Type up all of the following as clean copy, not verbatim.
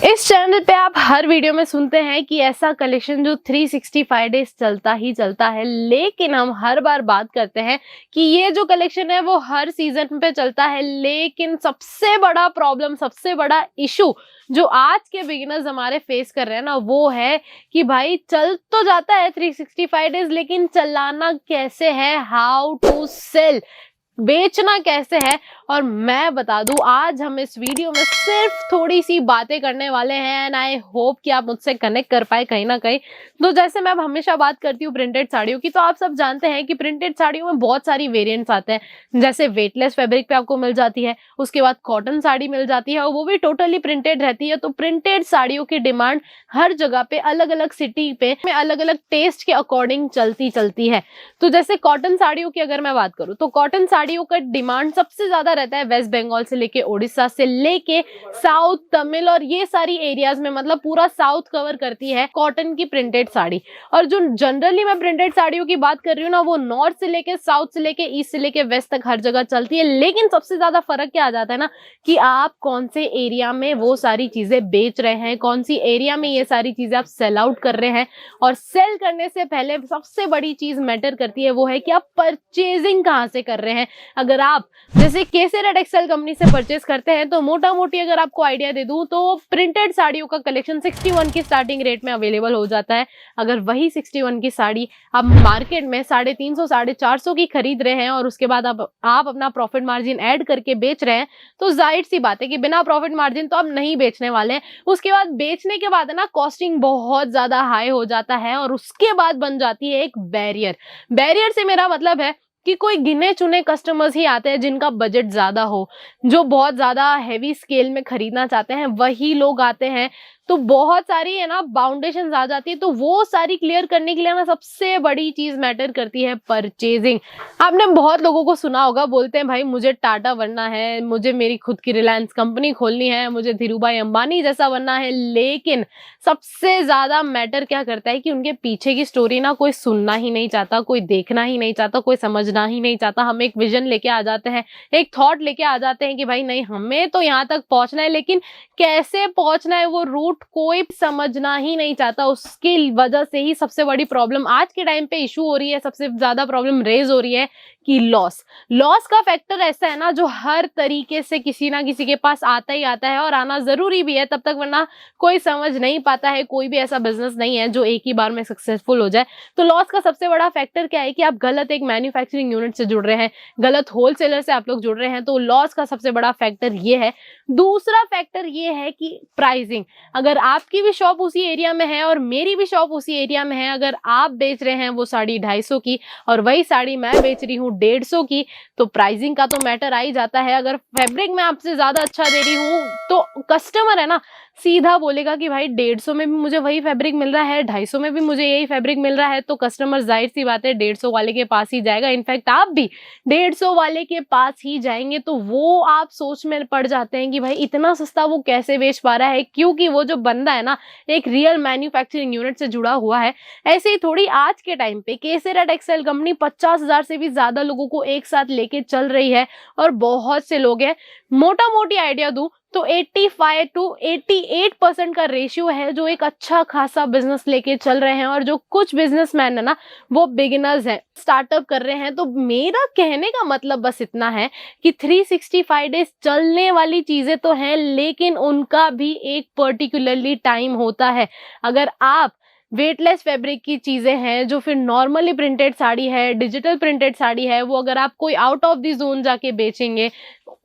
इस चैनल पे आप हर वीडियो में सुनते हैं कि ऐसा कलेक्शन जो 365 डेज चलता ही चलता है, लेकिन हम हर बार बात करते हैं कि ये जो कलेक्शन है वो हर सीजन पे चलता है। लेकिन सबसे बड़ा प्रॉब्लम, सबसे बड़ा इशू जो आज के बिगिनर्स हमारे फेस कर रहे हैं ना, वो है कि भाई चल तो जाता है 365 डेज, लेकिन चलाना कैसे है, हाउ टू सेल, बेचना कैसे है। और मैं बता दूं, आज हम इस वीडियो में सिर्फ थोड़ी सी बातें करने वाले हैं एंड आई होप कि आप मुझसे कनेक्ट कर पाए कहीं ना कहीं। तो जैसे मैं हमेशा बात करती हूँ प्रिंटेड साड़ियों की, तो आप सब जानते हैं कि प्रिंटेड साड़ियों में बहुत सारी वेरिएंट्स आते हैं। जैसे वेटलेस फैब्रिक पे आपको मिल जाती है, उसके बाद कॉटन साड़ी मिल जाती है और वो भी टोटली प्रिंटेड रहती है। तो प्रिंटेड साड़ियों की डिमांड हर जगह पे, अलग अलग सिटी पे, अलग अलग टेस्ट के अकॉर्डिंग चलती है। तो जैसे कॉटन साड़ियों की अगर मैं बात करूं, तो कॉटन साड़ियों का डिमांड सबसे ज्यादा रहता है वेस्ट बंगाल से लेके उड़ीसा से लेके साउथ, तमिल और ये सारी एरियाज में, मतलब पूरा साउथ कवर करती है कॉटन की प्रिंटेड साड़ी। और जो जनरली मैं प्रिंटेड साड़ियों की बात कर रही हूँ ना, वो नॉर्थ से लेके साउथ से लेके ईस्ट से लेके वेस्ट तक हर जगह चलती है। लेकिन सबसे ज्यादा फर्क क्या आ जाता है ना, कि आप कौन से एरिया में वो सारी चीजें बेच रहे हैं, कौन सी एरिया में ये सारी चीजें आप सेल आउट कर रहे हैं। और सेल करने से पहले सबसे बड़ी चीज मैटर करती है, वो है कि आप परचेजिंग कहाँ से कर रहे हैं। अगर आप जैसे केसे रेड एक्सेल कंपनी से परचेज करते हैं, तो मोटा मोटी अगर आपको आइडिया दे दूं, तो प्रिंटेड साड़ियों का कलेक्शन 61 की स्टार्टिंग रेट में अवेलेबल हो जाता है। अगर वही 61 की साड़ी आप मार्केट में 350 450 की खरीद रहे हैं और उसके बाद आप अपना प्रॉफिट मार्जिन ऐड करके बेच रहे हैं, तो जाहिर सी बात है कि बिना प्रॉफिट मार्जिन तो आप नहीं बेचने वाले हैं। उसके बाद बेचने के बाद है ना, कॉस्टिंग बहुत ज्यादा हाई हो जाता है और उसके बाद बन जाती है एक बैरियर से मेरा मतलब है कि कोई गिने चुने कस्टमर्स ही आते हैं जिनका बजट ज्यादा हो, जो बहुत ज्यादा हैवी स्केल में खरीदना चाहते हैं, वही लोग आते हैं। तो बहुत सारी है ना बाउंडेशंस आ जाती है, तो वो सारी क्लियर करने के लिए ना सबसे बड़ी चीज मैटर करती है परचेजिंग। आपने बहुत लोगों को सुना होगा, बोलते हैं भाई मुझे टाटा बनना है, मुझे मेरी खुद की रिलायंस कंपनी खोलनी है, मुझे धीरूभाई अंबानी जैसा बनना है। लेकिन सबसे ज्यादा मैटर क्या करता है कि उनके पीछे की स्टोरी ना कोई सुनना ही नहीं चाहता, कोई देखना ही नहीं चाहता, कोई समझना ही नहीं चाहता। हम एक विजन लेके आ जाते हैं, एक थॉट लेके आ जाते हैं कि भाई नहीं, हमें तो यहाँ तक पहुंचना है, लेकिन कैसे पहुंचना है वो रूट कोई समझना ही नहीं चाहता। उसकी वजह से ही सबसे बड़ी प्रॉब्लम आज के टाइम पे इशू हो रही है, सबसे ज्यादा प्रॉब्लम रेज हो रही है कि लॉस का फैक्टर ऐसा है ना, जो हर तरीके से किसी ना किसी के पास आता ही आता है और आना जरूरी भी है तब तक, वरना कोई समझ नहीं पाता है। कोई भी ऐसा बिजनेस नहीं है जो एक ही बार में सक्सेसफुल हो जाए। तो लॉस का सबसे बड़ा फैक्टर क्या है कि आप गलत एक मैन्युफैक्चरिंग यूनिट से जुड़ रहे हैं, गलत होलसेलर से आप लोग जुड़ रहे हैं, तो लॉस का सबसे बड़ा फैक्टर ये है। दूसरा फैक्टर ये है कि प्राइसिंग। अगर आपकी भी शॉप उसी एरिया में है और मेरी भी शॉप उसी एरिया में है, अगर आप बेच रहे हैं वो साड़ी 250 की और वही साड़ी मैं बेच रही हूँ 150 की, तो प्राइसिंग का तो मैटर आ ही जाता है। अगर फैब्रिक मैं आपसे ज्यादा अच्छा दे रही हूँ, तो कस्टमर है ना सीधा बोलेगा कि भाई 150 में भी मुझे वही फैब्रिक मिल रहा है, 250 में भी मुझे यही फैब्रिक मिल रहा है, तो कस्टमर जाहिर सी बात है 150 वाले के पास ही जाएगा। इनफैक्ट आप भी 150 वाले के पास ही जाएंगे। तो वो आप सोच में पड़ जाते हैं कि भाई इतना सस्ता वो कैसे बेच पा रहा है, क्योंकि वो जो बंदा है ना एक रियल मैन्युफैक्चरिंग यूनिट से जुड़ा हुआ है। ऐसे ही थोड़ी आज के टाइम पे केसे रेड एक्सेल कंपनी 50,000 से भी ज्यादा लोगों को एक साथ लेके चल रही है और बहुत से लोग हैं। मोटा मोटी आइडिया दूं तो 85 to 88% का रेशियो है जो एक अच्छा खासा बिजनेस लेके चल रहे हैं। और जो कुछ बिजनेसमैन है ना, वो बिगिनर्स हैं, स्टार्टअप कर रहे हैं। तो मेरा कहने का मतलब बस इतना है कि 365 डेज चलने वाली चीजें तो हैं, लेकिन उनका भी एक पर्टिकुलरली टाइम होता है। अगर आप वेटलेस फैब्रिक की चीजें हैं, जो फिर नॉर्मली प्रिंटेड साड़ी है, डिजिटल प्रिंटेड साड़ी है, वो अगर आप कोई आउट ऑफ द जोन जाके बेचेंगे,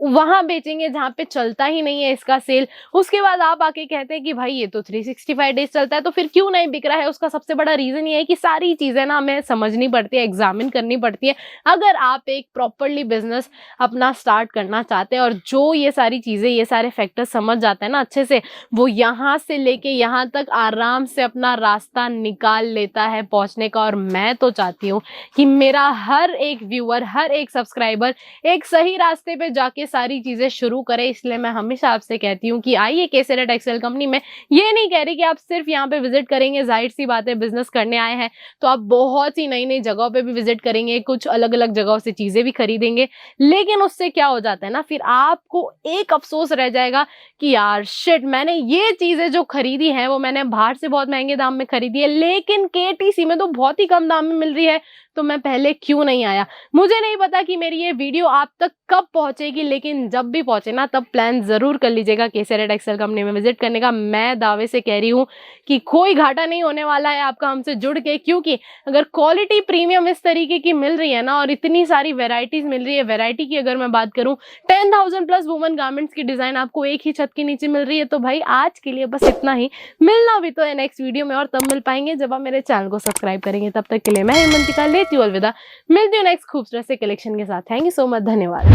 वहां बेचेंगे जहां पे चलता ही नहीं है इसका सेल, उसके बाद आप आके कहते हैं कि भाई ये तो 365 डेज चलता है, तो फिर क्यों नहीं बिक रहा है। उसका सबसे बड़ा रीजन ये है कि सारी चीजें ना हमें समझनी पड़ती है, एग्जामिन करनी पड़ती है। अगर आप एक प्रॉपरली बिजनेस अपना स्टार्ट करना चाहते हैं और जो ये सारी चीजें, ये सारे फैक्टर्स समझ जाते हैं ना अच्छे से, वो यहाँ से लेके यहाँ तक आराम से अपना रास्ता निकाल लेता है पहुंचने का। और मैं तो चाहती हूँ कि मेरा हर एक व्यूअर, हर एक सब्सक्राइबर एक सही रास्ते पे जाके आके सारी चीजें शुरू करें। इसलिए मैं हमेशा आपसे कहती हूँ कि आइए केसरिया टेक्सटाइल कंपनी में। ये नहीं कह रही कि आप सिर्फ यहाँ पे विजिट करेंगे, जाहिर सी बात है बिजनेस करने आए हैं तो आप बहुत सी नई नई जगहों पे भी विजिट करेंगे, कुछ अलग अलग जगहों से चीजें भी खरीदेंगे। लेकिन उससे क्या हो जाता है ना, फिर आपको एक अफसोस रह जाएगा कि यार शिट, मैंने ये चीजें जो खरीदी हैं वो मैंने बाहर से बहुत महंगे दाम में खरीदी है, लेकिन केटीसी में तो बहुत ही कम दाम में मिल रही है, तो मैं पहले क्यों नहीं आया। मुझे नहीं पता कि मेरी ये वीडियो आप तक कब पहुंचेगी, लेकिन जब भी पहुंचे ना तब प्लान जरूर कर लीजिएगा केसरिया टेक्सटाइल कंपनी में विजिट करने का। मैं दावे से कह रही हूँ कि कोई घाटा नहीं होने वाला है आपका हमसे जुड़ के, क्योंकि अगर क्वालिटी प्रीमियम इस तरीके की मिल रही है ना और इतनी सारी वेराइटीज मिल रही है, वैरायटी की अगर मैं बात करूं 10,000 प्लस वुमेन गारमेंट्स की डिजाइन आपको एक ही छत के नीचे मिल रही है, तो भाई आज के लिए बस इतना ही। मिलना भी तो है नेक्स्ट वीडियो में, और तब मिल पाएंगे जब आप मेरे चैनल को सब्सक्राइब करेंगे। तब तक के लिए मैं हेमंतिका लेती हूँ अलविदा, मिलती हूँ नेक्स्ट खूबसूरत से कलेक्शन के साथ। थैंक यू सो मच, धन्यवाद।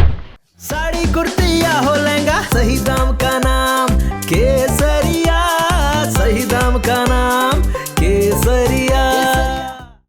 साड़ी कुर्ती या हो लहंगा, सही दाम का नाम केसरिया, सही दाम का नाम।